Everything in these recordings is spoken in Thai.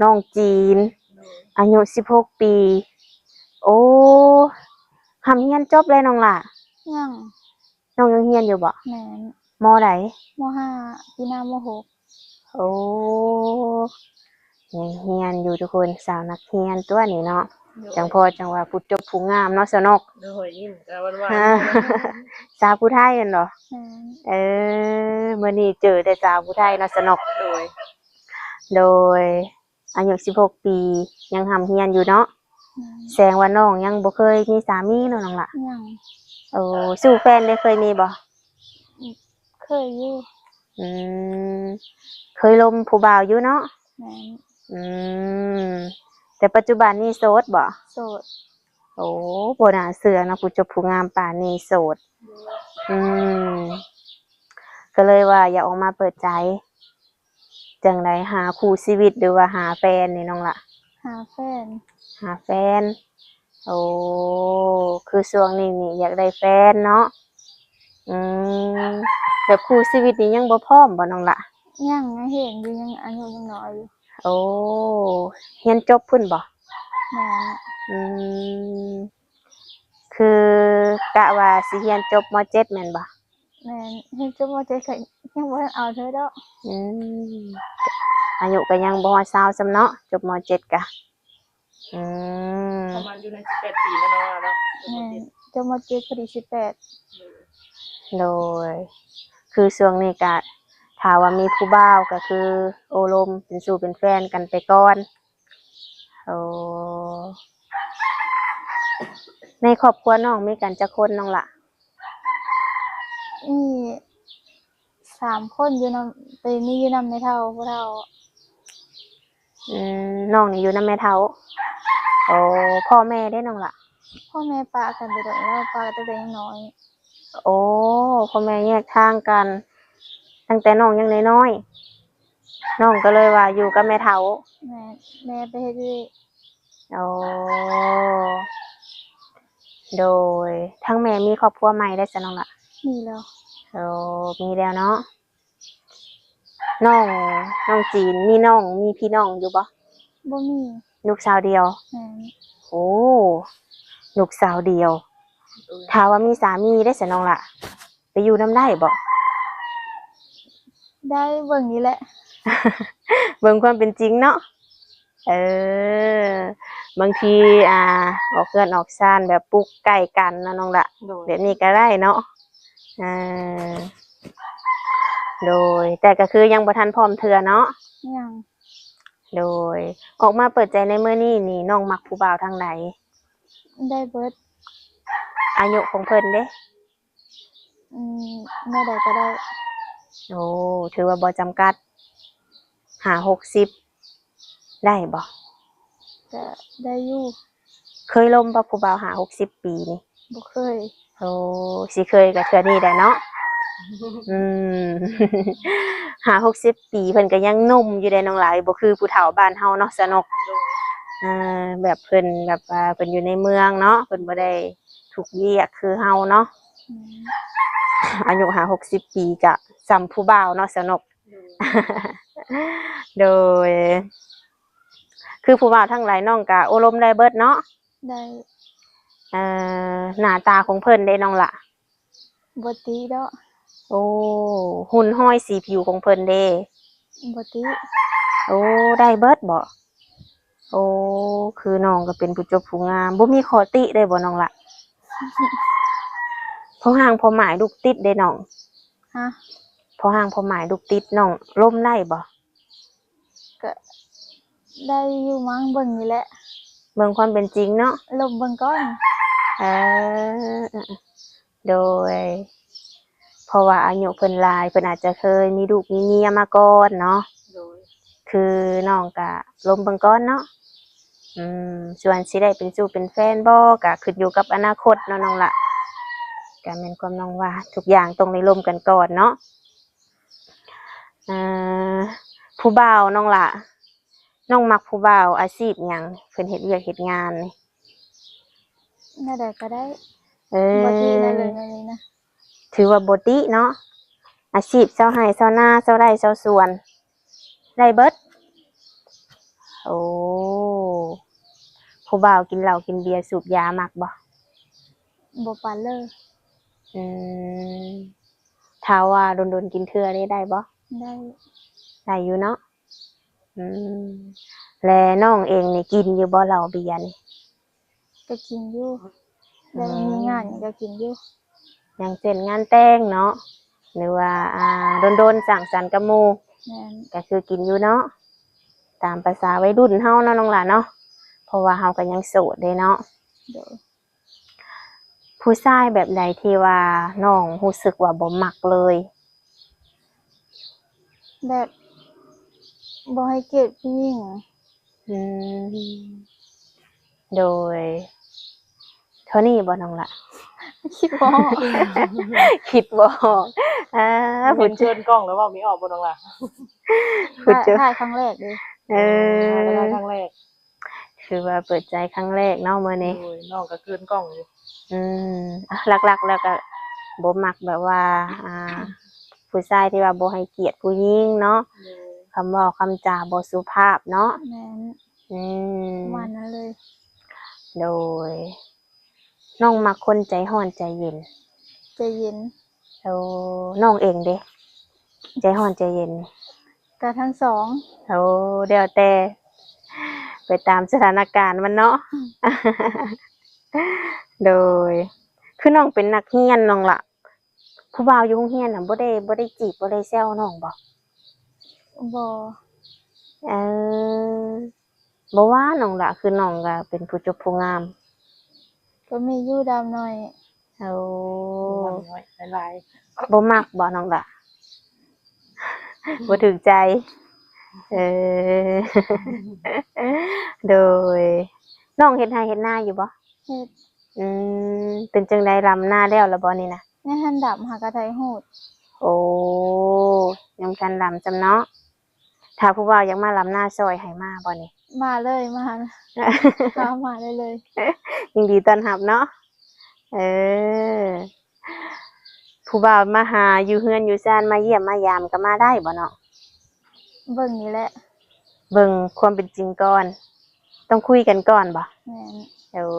น้องจีนอายุ16 ปีโอ้ทำเฮียนจบเลยน้องล่ะยังน้องยังเฮียนอยู่บ่แม่นมอไหนม.5ปีหน้าม.6โอ้ยังเฮียนอยู่ทุกคนสาวนักเฮียนตัวนี้เนาะจังพอจังว่าผู้จบผู้งามเนาะสนกโดยยิ้มกันหวาน สาวผู้ไทยกันเหรอแม่นมื้อนี้เจอแต่สาวผู้ไทยเนาะสนกๆโดย โดยอายุ16 ปียังทำเฮียนอยู่เนาะแสดงว่าน้องยังบ่เคยมีสามีเนาะน้องล่ะยังโอ้สู่แฟนได้เคยมีบ่เคยอยู่อืมเคยลมผู้บ่าวอยู่เนาะแม่นอืมแต่ปัจจุบันนี้โสดบ่โสดโอ้บ่น่าเชื่อเนาะผู้จบผู้งามป่านนี้โสดอืมก็เลยว่าอยากออกมาเปิดใจจังไดหาคู่ชีวิตหรือว่าหาแฟนนี่น้องล่ะหาแฟนหาแฟนโอ้คือช่วงนี้นี่อยากได้แฟนเนาะอืมแบบคู่ชีวิตนี่ยังบ่พร้อมบ่น้องล่ะยังเห็นอยู่ยังอายุยังน้อยอยู่โอ้เรียนจบพุ่นบ่แม่นอืมคือกะว่าสิเรียนจบม.7แม่นบ่แม่นเฮ็ดจบม.7ก็ยังบ่ทันเอาเธอดอกอืมอายุก็ยังบ่ฮอด20ซำเนาะจบม.7กะอืมประมาณอยู่ใน18 ปีแล้วเนาะแม่นจบม.7พอดี18โดยคือช่วงนี้ก็ถ้าว่ามีผู้บ่าวก็คือโอลมเป็นสู่เป็นแฟนกันไปก่อนโอ้ในครอบครัวน้องมีกันจักคนน้องล่ะมี3คนอยู่นำแต่มีอยู่นำแม่เฒ่าผู้เฒ่าน้องนี่อยู่นำแม่เฒ่าโอ้พ่อแม่ได้น้องล่ะพ่อแม่ปะกันไปโดนแล้วปะกันตั้งแต่ยังน้อยโอ้พ่อแม่แยกทางกันตั้งแต่น้องยังน้อยๆน้องก็เลยว่าอยู่กับแม่เฒ่าแม่ไปเฮ็ดเวยกโอ้โดยทั้งแม่มีครอบครัวใหม่ได้ซะน้องล่ะมีแล้ว โอ้มีแล้วเนาะน้องน้องจีนมีน้องมีพี่น้องอยู่บ่บ่มีลูกสาวเดียวแม่นโอ้ลูกสาวเดียวถ้าว่ามีสามีได้ซะน้องล่ะไปอยู่นำได้บ่ ได้เบิ่งนี่แหละ เบิ่งความเป็นจริงเนาะเออบางทีออกเรือนออกซ่านแบบปลูกใกล้กันเนาะน้องล่ะแบบนี้ก็ได้เนาะอ่าโดยแต่ก็คือยังบ่ทันพร้อมเทื่อเนาะยัง โดยออกมาเปิดใจในมื้อนี้นี่น้องมักผู้บ่าวทางใดได้เบิดอายุของเพิ่นเด้อืมแม่ใดก็ได้โอ้ถือว่าบ่จำกัด50-60ได้บ่ก็ได้อยู่เคยล้มบ่ผู้บ่าว50-60 ปีนี่บ่เคยโอ้สิเคยก็เทื่อนี้แหละเนาะอืม50-60 ปีเพิ่นก็ยังหนุ่มอยู่เด้น้องหลายบ่คือผู้เฒ่าบ้านเฮาเนาะสนกแบบเพิ่นแบบว่าเพิ่นอยู่ในเมืองเนาะเพิ่นบ่ได้ทุกเวียกคือเฮาเนาะอายุ50-60 ปีก็ส่ำผู้บ่าวเนาะสนกโดยคือผู้บ่าวทั้งหลายน้องก็โอ้ลมได้เบิดเนาะได้หน้าตาของเพิ่นได้น้องล่ะบ่ติดอกโอ้หุ่นห้อยสีผิวของเพิ่นเด้บ่ติโอ้ได้เบิดบ่โอ้คือน้องก็เป็นผู้จบผู้งามบ่มีข้อติได้บ่น้องล่ะพอห่างพอหมายลูกติดได้น้องฮะพอห่างพอหมายลูกติดน้องล่มได้บ่ก็ได้อยู่มั้งเบิ่งนี่แหละเบิ่งความเป็นจริงเนาะลบเบิ่งก่อนเออโดยเพราะว่าอายุเพิ่นหลายเพิ่นอาจจะเคยมีลูกมีเมียมาก่อนเนาะคือน้องก็ล้มเบิ่งก่อนเนาะส่วนสิได้เป็นสู่เป็นแฟนบ่ก็ขึ้นอยู่กับอนาคตเนาะน้องล่ะก็แม่นความน้องว่าทุกอย่างต้องได้ล้มกันก่อนเนาะผู้บ่าวน้องล่ะน้องมักผู้บ่าวอาชีพหยังเพิ่นเฮ็ดเวียกเฮ็ดงานนี่แม่ใดก็ได้บ่ติได้เลยในนี้นะถือว่าบ่ติเนาะอาชีพชาวไร่ชาวนาชาวไร่ชาวสวนได้เบิดโอ้ โอ้ผู้บ่าวกินเหล้ากินเบียร์สูบยามักบ่ บ่ปานเลย อืมถ้าว่าโดนๆกินเทื่อได้บ่ ได้ ได้อยู่เนาะอืมและน้องเองนี่กินอยู่บ่เหล้าเบียร์นี่ ก็กินอยู่แต่มีงานหยังก็กินอยู่ อย่างเช่นงานแต่งเนาะหรือว่าโดนๆสังสรรค์กับหมู่ แม่น ก็คือกินอยู่เนาะตามประสาวัยรุ่นเฮาเนาะน้องหลานเนาะเพราะว่าเฮาก็ยังโสดเด้เนาะ โดย ผู้ชายแบบใดที่ว่าน้องรู้สึกว่าบ่มักเลย แบบบ่ให้เกียรติผู้หญิง อืมโดยเท่านี้บ่น้องละ คิดบ่ออก คิดบ่ออกผู้ เห็นเชิญกล้องแล้วว่ามีออกบ่น้องล่ะ ผู้เจอ ถ่ายครั้งแรกเลย เออ ได้ครั้งแรก คือว่าเปิดใจครั้งแรกเนาะมื้อนี้ โอ้ยน้องก็เกินกล้องอยู่ อืมหลักๆแล้วก็บ่มักแบบว่าผู้ชายที่ว่าบ่ให้เกียรติผู้หญิงเนาะคำเว้าคำจาบ่สุภาพเนาะ แม่น อืม ประมาณนั้นเลย โดยน้องมักคนใจร้อนใจเย็น ใจเย็น แล้วน้องเองเด้ใจร้อนใจเย็น ก็ทั้งสอง แล้วเดี๋ยวแต่ไปตามสถานการณ์มันเนาะ โดยคือน้องเป็นนักเรียนน้องล่ะผู้บ่าวอยู่โรงเรียนน่ะบ่ได้จีบบ่ได้แซวน้องบ่ บ่ เออบ่ว่าน้องล่ะคือน้องก็เป็นผู้จบผู้งาม ก็มีอยู่ดำหน่อย เอา น้อยหลาย บ่มักบ่น้องล่ะ บ่ถูกใจ เออ โดยน้องเฮ็ดไร่เฮ็ดนาอยู่บ่ เฮ็ด อืมเป็นจังได๋รำนาแล้วล่ะบ่นี่นะ ในหันดำหากระไทยโหด โอ้ยังทันรำจำเนาะถ้าผู้บ่าวอยากมารำนาซอยให้มาบ่นี่ มาเลยมาพามาได้เลย ยินดีต้อนรับเนาะเออผู้บ่าวมาหาอยู่เฮือนอยู่ซ่านมาเยี่ยมมายามก็มาได้บ่เนาะ เบิ่งนี่แหละ เบิ่งความเป็นจริงก่อน ต้องคุยกันก่อนบ่ แม่น เดี๋ยว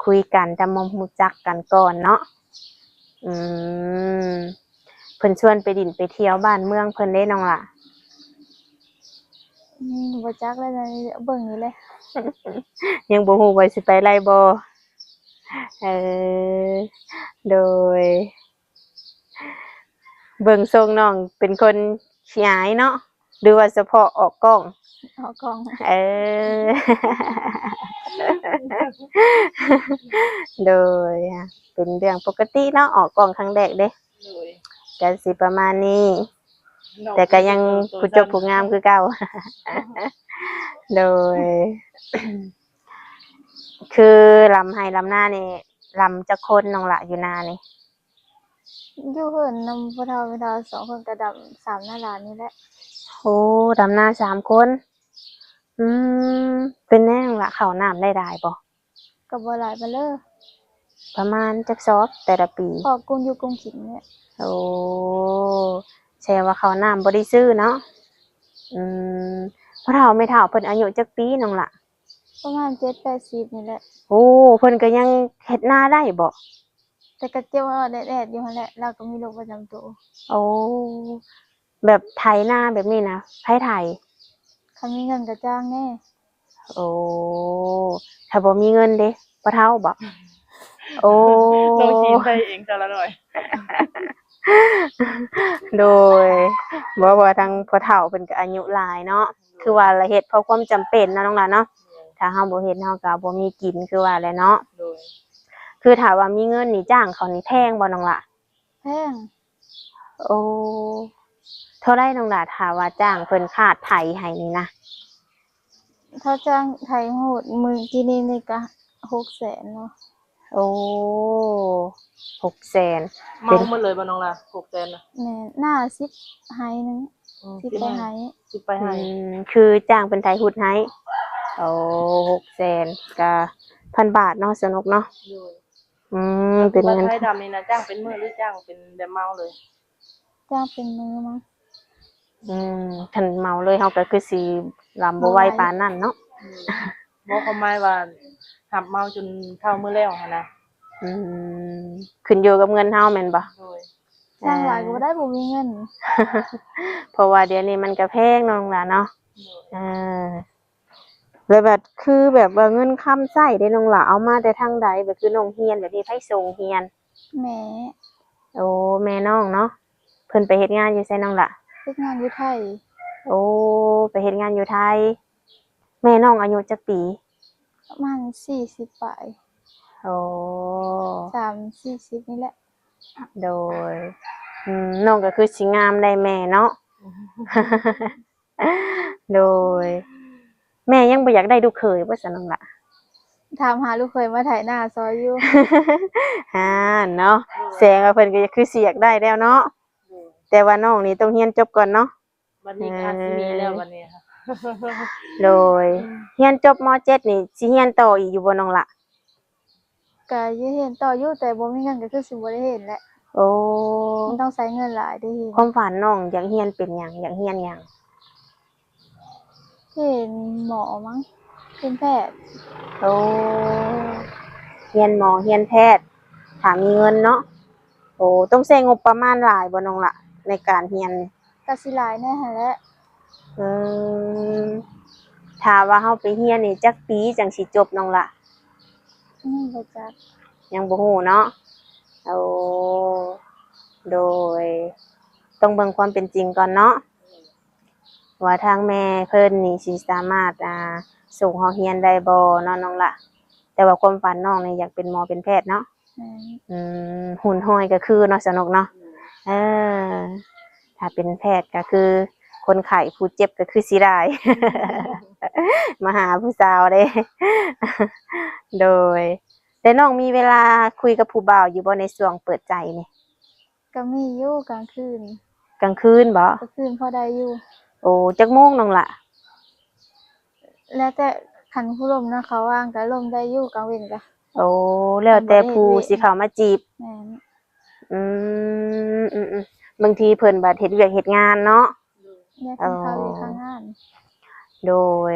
คุยกันทำความรู้จักกันก่อนเนาะอืมเพิ่นชวนไปดินไปเที่ยวบ้านเมืองเพิ่นได้น้องล่ะ บ่จักเลยนะเบิ่งนี่แหละ ยังบ่ฮู้ว่าสิไปไล่บ่เออโดย เบิ่งทรงน้องเป็นคนขี้อายเนาะหรือว่าเฉพาะออกกล้อง เอากล้อง เออ โดยเป็นเรื่องปกติเนาะออกกล้องครั้งแรกเด้ ๆเลย ก็สิประมาณนี้ แต่ก็ยังผู้จบผู้งามคือเก่า โดย คือลำไห้ลำหน้านี่ลำจะคนน้องละอยู่นานี่ อยู่เพิ่นนำผู้เฒ่าผู้เฒ่าสองคนกระดำ3หน้าหลานนี่แหละ โอ้ดำนา3 คน อืมเป็นแน่น้องละเข้าน้ำได้บ่ ก็บ่หลายปานเด้อ ประมาณจักซอบแต่ละปี พอกุ้งอยู่กุ้งกินเนี่ย โอ้แสดงว่าเข้าน้ำบ่ได้ซื้อเนาะอืมพ่อเฒ่าแม่เฒ่าเพิ่นอายุจักปีน้องละ ประมาณ7-80นี่แหละ โอ้เพิ่นก็ยังเฮ็ดนาได้บ่ แต่ก็เจ็บว่าแดดๆอยู่หั่นแหละแล้วก็มีโรคประจำตัว โอ้แบบไถนาแบบนี้นะไผไถ คันมีเงินก็จ้างแน่ โอ้ถ้าบ่มีเงินเด้บ่เท่าบ่โอ้ น้องจีนใส่เองซะละหน่อย โดยบ่ว่าทางพ่อเฒ่าเพิ่นก็อายุหลายเนาะคือว่าละเฮ็ดเพราะความจำเป็นเนาะน้องหลานเนาะถ้าเฮาบ่เฮ็ดเฮาก็บ่มีกินคือว่าแหละเนาะ โดย คือถ้าว่ามีเงินนี่จ้างเขานี่แพงบ่น้องหล่ะ แพง โอ้เท่าไรน้องหล่ะถ้าว่าจ้างเพิ่นคาดไถให้นี่นะ ถ้าจ้างไทยโหดมื้อกินนี่ก็600,000เนาะ โอ้600,000 เมาหมดเลยบ่น้องล่ะ600,000น่ะ แม่นหน้า10ไหหนึง10ไปไห สิไปให้ คือจ้างเป็นไทยหุดให้โอ้600,000ก็1,000 บาทเนาะสนุกเนาะ โดย เป็น บัต เงิน รไทยดำนี่นะจ้างเป็นมื้อหรือจ้างเป็นแบบเมาเลย จ้างเป็นมื้อมั้ง คันเมาเลยเฮาก็คือสิ ลำบ่ไหวปานนั้นเนาะ บ่ความหมายว่าหับเมาจนเท่ามื้อแล้วหั่นนะ อืมขึ้นอยู่กับเงินเฮาแม่นบ่ โดย สร้างหลายก็บ่ได้บ่มีเงิน เพราะว่าเดี๋ยวนี้มันก็แพงเนาะน้องหล่ะเนาะเออแล้วแบบคือแบบว่าเงินค้ำใช้ได้น้องหล่ะเอามาแต่ทางใดแบบคือน้องเฮียนแบบนี้ไผส่งเฮียน แหม โอ้แม่น้องเนาะเพิ่นไปเฮ็ดงานอยู่ไสน้องหล่ะ เฮ็ดงานอยู่ไทย โอ้ไปเฮ็ดงานอยู่ไทย แม่น้องอายุจักปี ประมาณ40ปลาย โอ้ 40นี่แหละ โดยน้องก็คือสิงามได้แม่เนาะ โดย แม่ยังบ่อยากได้ลูกเขยบ่ซะน้องล่ะ ถามหาลูกเคยมาถ่ายหน้าซอยอยู่ เนาะแสดงว่าเพิ่นก็คือสิอยากได้แล้วเนาะ โดย แต่ว่าน้องนี่ต้องเรียนจบก่อนเนาะ วันนี้ก็อาจสิมีแล้ววันนี้ค่ะ โดยเรียนจบม .7 นี่สิเรียนต่ออีกอยู่บ่น้องล่ะ ก็อยังเห็นต่ออยู่แต่บ่มีเงินก็คือสิบ่ได้เห็นแหละ โอ้ มันต้องใช้เงินหลายได้เห็น ความฝันน้องอยากเรียนเป็นหยังอยากเรียนหยัง เห็นหมอมั้งเป็นแพทย์ โอ้เรียนหมอเรียนแพทย์ถ้ามีเงินเนาะโอ้ต้องใช้งบประมาณหลายบ่น้องล่ะในการเรียน ก็สิหลายแน่หั่นแหละ อืมถ้าว่าเฮาไปเรียนนี่จักปีจังสิจบน้องล่ะ บ่จัก ยังบ่ฮู้เนาะโอ้โดย ต้องเบิ่งความเป็นจริงก่อนเนาะว่าทางแม่เพิ่นนี่สิสามารถส่งเฮาเรียนได้บ่เนาะน้องล่ะ แต่ว่าความฝันน้องนี่อยากเป็นหมอเป็นแพทย์เนาะ แม่น หุ่นห้อยก็คือเนาะสนุกเนาะเออถ้าเป็นแพทย์ก็คือ คนไข้ผู้เจ็บก็คือสิได้ มาหาผู้สาวเด้ โดย แต่น้องมีเวลาคุยกับผู้บ่าวอยู่บ่ในช่วงเปิดใจนี่ ก็มีอยู่กลางคืน กลางคืนบ่ กลางคืนพอได้อยู่ โอ้จักโมงน้องล่ะ แล้วแต่คันผู้ลมนะเขาว่างก็ลมได้อยู่กลางเว้นก็ โอ้แล้วแต่ผู้สิเข้ามาจีบ แม่น อืมบางทีเพิ่นบัดเฮ็ดเวียกเฮ็ดงานเนาะ แยกกันเข้าอยู่ข้างงาน โดย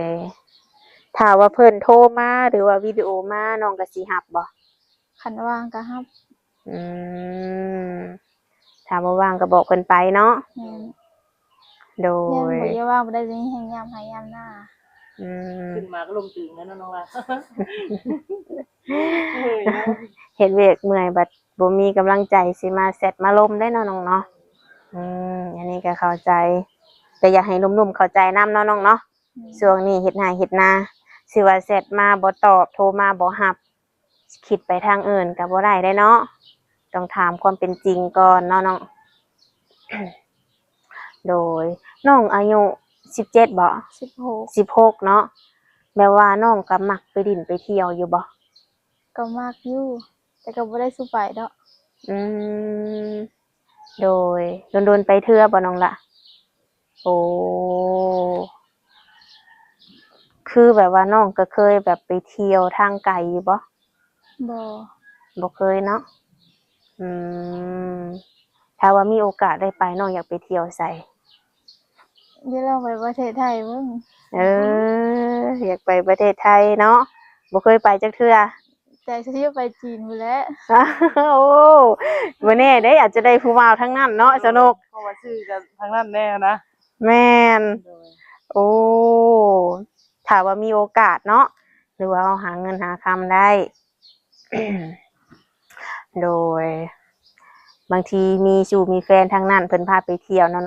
ถ้าว่าเพิ่นโทรมาหรือว่าวิดีโอมาน้องก็สิรับบ่ คันว่างก็รับ อืมถ้าบ่ว่างก็บอกเพิ่นไปเนาะ แม่น โด ยัง ย บ่ได้ว่างบ่ได้สิแฮงยามให้ยามหน้า อืม ขึ้นมาก็ลมตึงแล้วเนาะน้องล่ะ เฮ้ยเนาะ เฮ็ดเวียกเมื่อยบัดบ่มีกำลังใจสิมาแซดมาลมได้เนาะน้องเนาะอันนี้ก็เข้าใจแต่อยากให้หนุ่มๆเข้าใจนำเนาะน้องเนาะช่วงนี้เฮ็ดนาเฮ็ดนาสิว่าแซดมาบ่ตอบโทรมาบ่รับคิดไปทางอื่นก็บ่ได้เนาะต้องถามความเป็นจริงก่อนเนาะน้อง โดยน้องอายุ17บ่ 16 16เนาะแม่ว่าน้องก็มักไปดินไปเที่ยวอยู่บ่ ก็มากอยู่แต่ก็บ่ได้สู้ไปดอก อืมโดยโดนๆไปเทื่อบ่น้องล่ะโอ้คือแบบว่าน้องก็เคยแบบไปเที่ยวทางไกลอยู่บ่ บ่ บ่เคยเนาะอืมถ้าว่ามีโอกาสได้ไปน้องอยากไปเที่ยวไส เดี๋ยวเราไปประเทศไทยเบิ่ง เอออยากไปประเทศไทยเนาะบ่เคยไปจักเทื่อ แต่สิไปจีนพู่นแหล้ว โอ้บ่แน่เด้อาจจะได้ผู้บ่าวทั้งนั้นเนาะสนุก เพราะว่าชื่อกันทางนั้นแน่นะ แม่น โดย โอ้ถ้าว่ามีโอกาสเนาะหรือว่าเราหาเงินหาคำได้ โดย บางทีมีสู่มีแฟนทางนั้นเพิ่นพาไปเที่ยวเนาะ